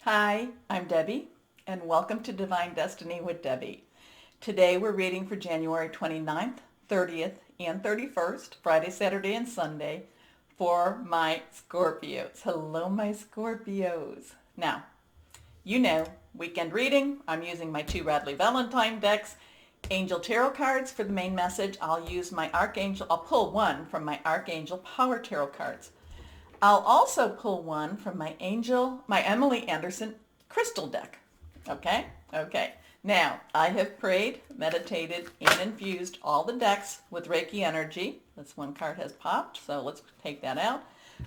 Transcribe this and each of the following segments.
Hi, I'm Debbie, and welcome to Divine Destiny with Debbie. Today we're reading for January 29th, 30th, and 31st, Friday, Saturday, and Sunday, for my Scorpios. Hello, my Scorpios. Now, you know, weekend reading. I'm using my two Radley Valentine decks. Angel Tarot cards for the main message. I'll pull one from my Archangel Power Tarot cards. I'll also pull one from my Emily Anderson crystal deck. Okay? Okay. Now, I have prayed, meditated, and infused all the decks with Reiki energy. This one card has popped, so let's take that out.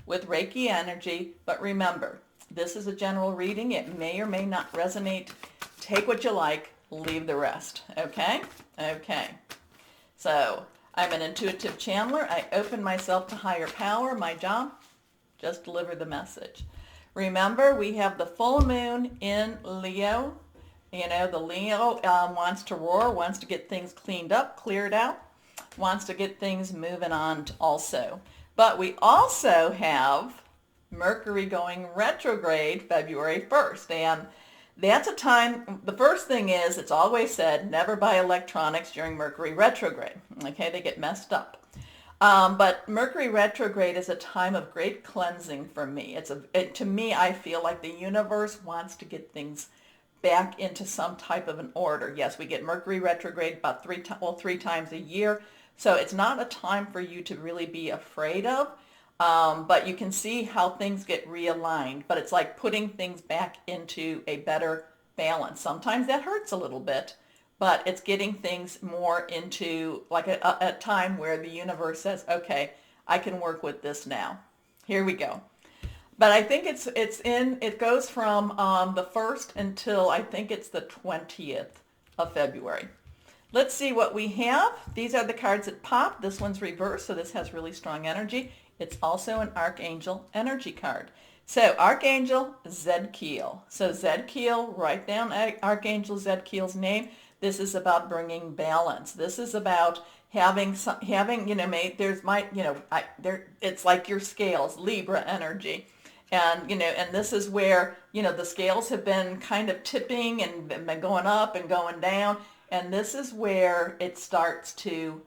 With Reiki energy, but remember, this is a general reading. It may or may not resonate. Take what you like, leave the rest. Okay? Okay. So, I'm an intuitive channeler. I open myself to higher power. My job? Just deliver the message. Remember, we have the full moon in Leo. You know, the Leo wants to roar, wants to get things cleaned up, cleared out, wants to get things moving on also. But we also have Mercury going retrograde February 1st. And that's a time, the first thing is, it's always said, never buy electronics during Mercury retrograde. Okay, they get messed up. But Mercury retrograde is a time of great cleansing for me. To me, I feel like the universe wants to get things back into some type of an order. Yes, we get Mercury retrograde about three times a year. So it's not a time for you to really be afraid of. But you can see how things get realigned. But it's like putting things back into a better balance. Sometimes that hurts a little bit. But it's getting things more into like a time where the universe says, okay, I can work with this now. Here we go. But I think it goes from the 1st until I think it's the 20th of February. Let's see what we have. These are the cards that pop. This one's reversed, so this has really strong energy. It's also an Archangel energy card. So Archangel Zadkiel. So Zadkiel, write down Archangel Zadkiel's name. This is about bringing balance. This is about it's like your scales, Libra energy. And this is where, the scales have been kind of tipping and been going up and going down. And this is where it starts to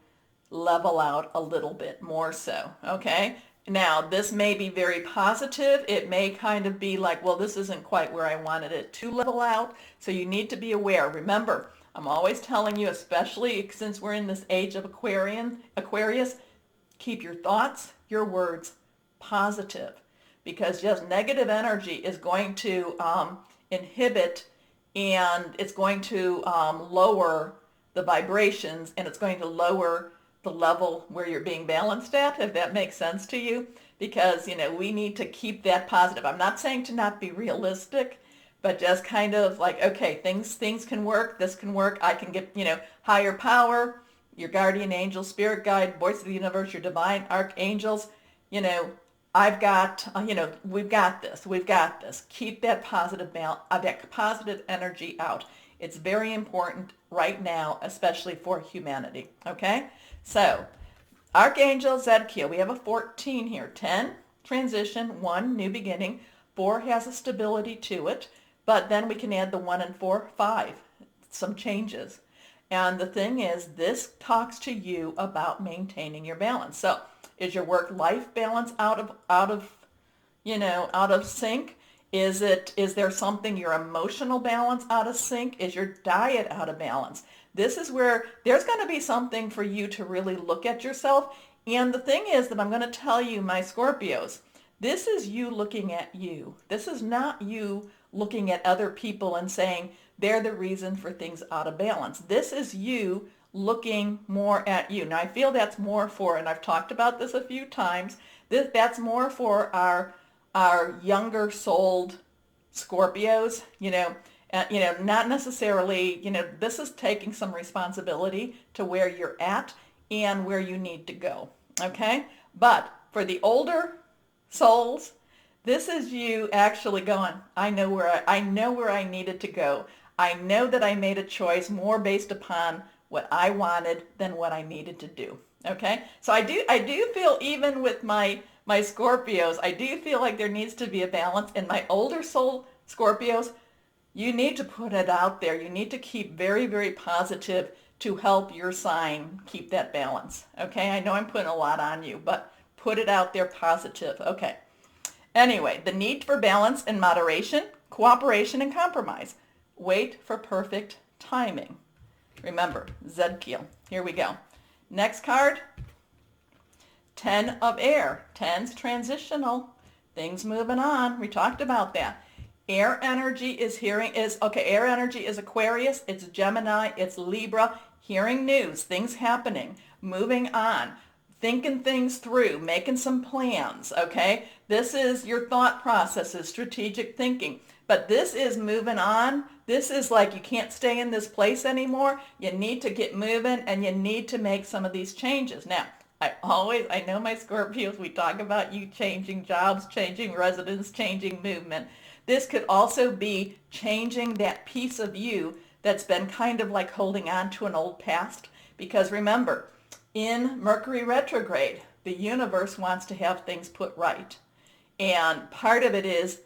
level out a little bit more so, okay? Now, this may be very positive. It may kind of be like, well, this isn't quite where I wanted it to level out. So you need to be aware. Remember, I'm always telling you, especially since we're in this age of Aquarius, keep your thoughts, your words positive, because just negative energy is going to inhibit, and it's going to lower the vibrations, and it's going to lower the level where you're being balanced at, if that makes sense to you, because, we need to keep that positive. I'm not saying to not be realistic, but just kind of like, okay, things can work, this can work, I can get, higher power, your guardian angel, spirit guide, voice of the universe, your divine archangels, I've got, we've got this. Keep that positive energy out. It's very important right now, especially for humanity, okay? So, Archangel Zadkiel, we have a 14 here. 10, transition, 1, new beginning, 4 has a stability to it. But then we can add the 1 and 4, 5, some changes. And the thing is, this talks to you about maintaining your balance. So is your work-life balance out of sync? Is there something, your emotional balance out of sync? Is your diet out of balance? This is where there's going to be something for you to really look at yourself. And the thing is that I'm going to tell you, my Scorpios, this is you looking at you. This is not you looking at other people and saying they're the reason for things out of balance. This is you looking more at you. Now, I feel that's more for, and I've talked about this a few times, that's more for our younger souled Scorpios, not necessarily, this is taking some responsibility to where you're at and where you need to go, okay? But for the older souls, this is you actually going, I know where I needed to go. I know that I made a choice more based upon what I wanted than what I needed to do. Okay? So I do feel, even with my Scorpios, I do feel like there needs to be a balance, and my older soul Scorpios, you need to put it out there. You need to keep very, very positive to help your sign keep that balance. Okay, I know I'm putting a lot on you, but put it out there positive. Okay. Anyway, the need for balance and moderation, cooperation and compromise. Wait for perfect timing. Remember, Zedkiel. Here we go. Next card, 10 of air. 10's transitional. Things moving on. We talked about that. Air energy is air energy is Aquarius, it's Gemini, it's Libra. Hearing news, things happening, moving on, thinking things through, making some plans, okay? This is your thought processes, strategic thinking. But this is moving on. This is like you can't stay in this place anymore. You need to get moving and you need to make some of these changes. Now, I know my Scorpios, we talk about you changing jobs, changing residence, changing movement. This could also be changing that piece of you that's been kind of like holding on to an old past. Because remember, in Mercury Retrograde, the universe wants to have things put right. And part of it is,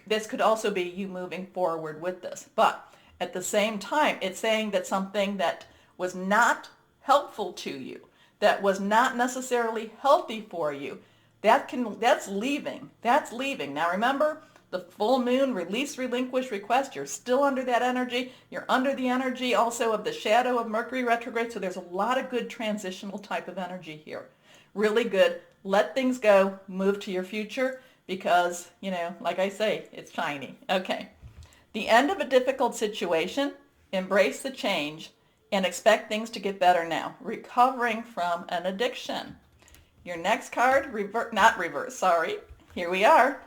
this could also be you moving forward with this. But at the same time, it's saying that something that was not helpful to you, that was not necessarily healthy for you, that's leaving. That's leaving. Now remember, the full moon, release, relinquish, request, you're still under that energy. You're under the energy also of the shadow of Mercury retrograde. So there's a lot of good transitional type of energy here. Really good. Let things go. Move to your future because, like I say, it's shiny. Okay. The end of a difficult situation. Embrace the change and expect things to get better now. Recovering from an addiction. Your next card, Here we are.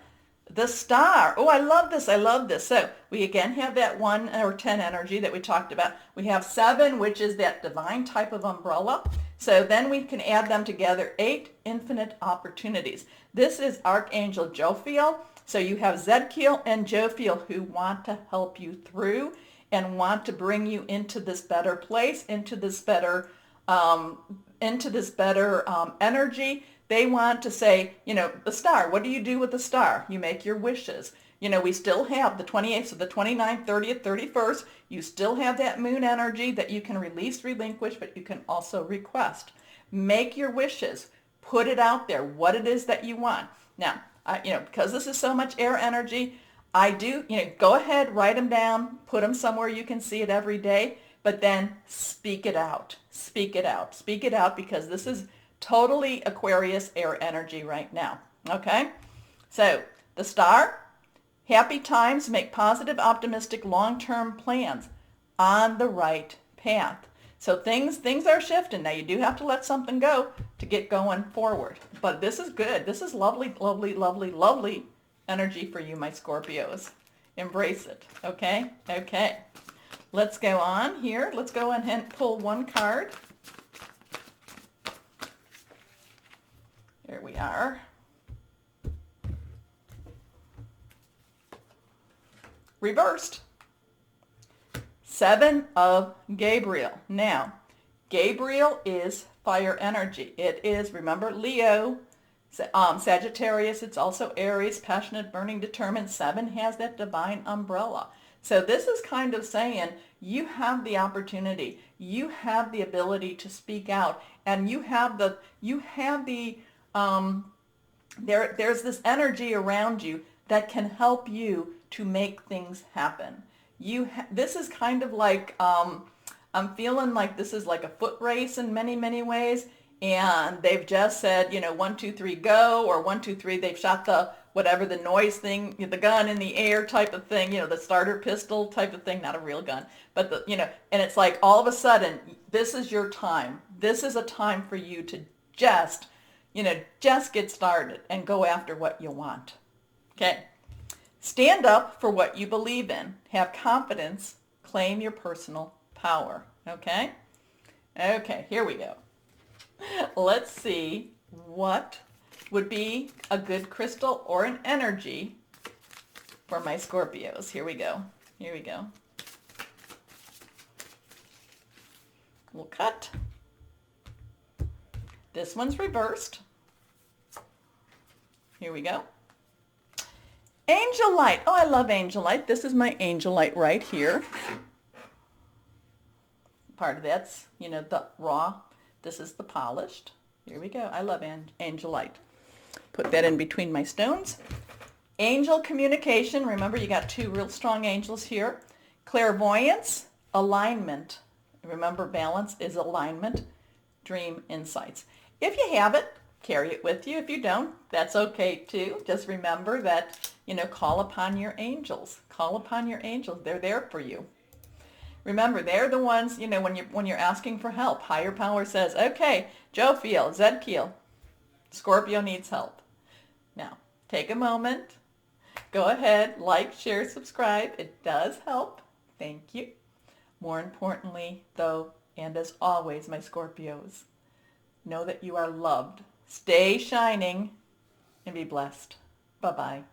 The star. Oh, I love this. I love this. So we again have that 1 or 10 energy that we talked about. We have 7, which is that divine type of umbrella. So then we can add them together. 8 infinite opportunities. This is Archangel Jophiel. So you have Zedkiel and Jophiel who want to help you through and want to bring you into this better place, into this better energy. They want to say, the star, what do you do with the star? You make your wishes. We still have the 28th, so the 29th, 30th, 31st. You still have that moon energy that you can release, relinquish, but you can also request. Make your wishes. Put it out there, what it is that you want. Now, because this is so much air energy, I do, go ahead, write them down, put them somewhere you can see it every day, but then speak it out. Speak it out. Speak it out because this is totally Aquarius air energy right now. Okay? So the star, happy times, make positive, optimistic, long-term plans on the right path. So things are shifting. Now you do have to let something go to get going forward. But this is good. This is lovely, lovely, lovely, lovely energy for you, my Scorpios. Embrace it. Okay? Okay. Let's go on here. Let's go ahead and pull one card. Here we are. Reversed. 7 of Gabriel. Now, Gabriel is fire energy. It is, remember, Leo, Sagittarius. It's also Aries, passionate, burning, determined. 7 has that divine umbrella. So this is kind of saying you have the opportunity. You have the ability to speak out, and there's this energy around you that can help you to make things happen. This is kind of like, I'm feeling like this is like a foot race in many, many ways. And they've just said, 1, 2, 3, go, or 1, 2, 3, they've shot the noise thing, the gun in the air type of thing, the starter pistol type of thing, not a real gun, but and it's like all of a sudden, this is your time. This is a time for you to just get started and go after what you want. Okay. Stand up for what you believe in. Have confidence. Claim your personal power. Okay? Okay, here we go. Let's see what would be a good crystal or an energy for my Scorpios. Here we go. Here we go. We'll cut. This one's reversed. Here we go. Angel light. Oh, I love angel light. This is my angel light right here. Part of that's, the raw. This is the polished. Here we go. I love angel light. Put that in between my stones. Angel communication. Remember, you got two real strong angels here. Clairvoyance, alignment. Remember, balance is alignment. Dream insights. If you have it, carry it with you. If you don't, that's okay too. Just remember that, call upon your angels. Call upon your angels. They're there for you. Remember, they're the ones, when you're asking for help. Higher power says, okay, Joe Field, Zed Keel, Scorpio needs help. Now, take a moment. Go ahead, like, share, subscribe. It does help. Thank you. More importantly, though, and as always, my Scorpios, know that you are loved. Stay shining and be blessed. Bye-bye.